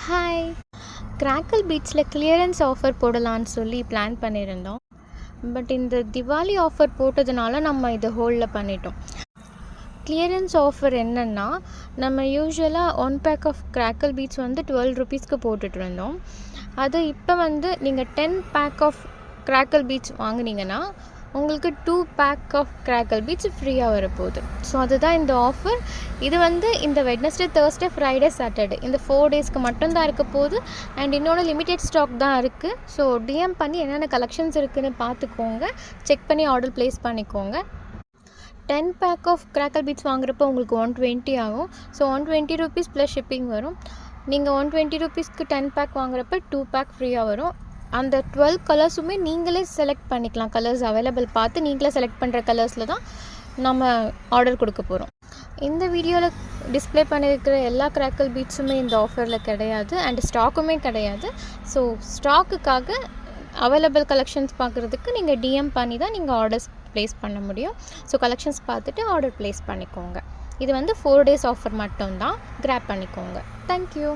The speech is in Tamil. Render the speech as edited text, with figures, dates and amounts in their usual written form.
ஹாய். கிராக்கிள் பீட்ஸில் கிளியரன்ஸ் ஆஃபர் போடலான்னு சொல்லி பிளான் பண்ணியிருந்தோம். பட் இந்த திவாலி ஆஃபர் போட்டதுனால நம்ம இதை ஹோல்டில் பண்ணிட்டோம். கிளியரன்ஸ் ஆஃபர் என்னென்னா, நம்ம யூஸ்வலாக 1 பேக் ஆஃப் கிராக்கிள் பீட்ஸ் வந்து 12 ருபீஸ்க்கு போட்டுட்டு இருந்தோம். அது இப்போ வந்து நீங்கள் 10 பேக் ஆஃப் கிராக்கிள் பீட்ஸ் வாங்குனீங்கன்னா உங்களுக்கு 2 பேக் ஆஃப் கிராக்கிள் பீட்ஸ் ஃப்ரீயாக வரப்போகுது. ஸோ அதுதான் இந்த ஆஃபர். இது வந்து இந்த வெட்னஸ்டே, தேர்ஸ்டே, ஃப்ரைடே, சாட்டர்டே இந்த 4 டேஸ்க்கு மட்டும்தான் இருக்க போகுது. அண்ட் இன்னொன்று லிமிடெட் ஸ்டாக் தான் இருக்குது. ஸோ டிஎம் பண்ணி என்னென்ன கலெக்ஷன்ஸ் இருக்குதுன்னு பார்த்துக்கோங்க, செக் பண்ணி ஆர்டர் ப்ளேஸ் பண்ணிக்கோங்க. 10 பேக் ஆஃப் கிராக்கிள் பீட்ஸ் வாங்குறப்போ உங்களுக்கு 120 ஆகும். ஸோ 120 ருபீஸ் ப்ளஸ் ஷிப்பிங் வரும். நீங்கள் 120 ருபீஸ்க்கு 10 பேக் வாங்குறப்ப 2 பேக் ஃப்ரீயாக வரும். அந்த 12 கலர்ஸுமே நீங்களே செலக்ட் பண்ணிக்கலாம். கலர்ஸ் அவைலபிள் பார்த்து நீங்களே செலக்ட் பண்ணுற கலர்ஸில் தான் நம்ம ஆர்டர் கொடுக்க போகிறோம். இந்த வீடியோவில் டிஸ்பிளே பண்ணியிருக்கிற எல்லா கிராக்கிள் பீட்ஸுமே இந்த ஆஃபரில் கிடையாது. அண்ட் ஸ்டாக்குமே கிடையாது. ஸோ ஸ்டாக்குக்காக அவைலபிள் கலெக்ஷன்ஸ் பார்க்குறதுக்கு நீங்கள் டிஎம் பண்ணி தான் நீங்கள் ஆர்டர்ஸ் ப்ளேஸ் பண்ண முடியும். ஸோ கலெக்ஷன்ஸ் பார்த்துட்டு ஆர்டர் ப்ளேஸ் பண்ணிக்கோங்க. இது வந்து 4 டேஸ் ஆஃபர் மட்டும்தான். கிராப் பண்ணிக்கோங்க. தேங்க்யூ.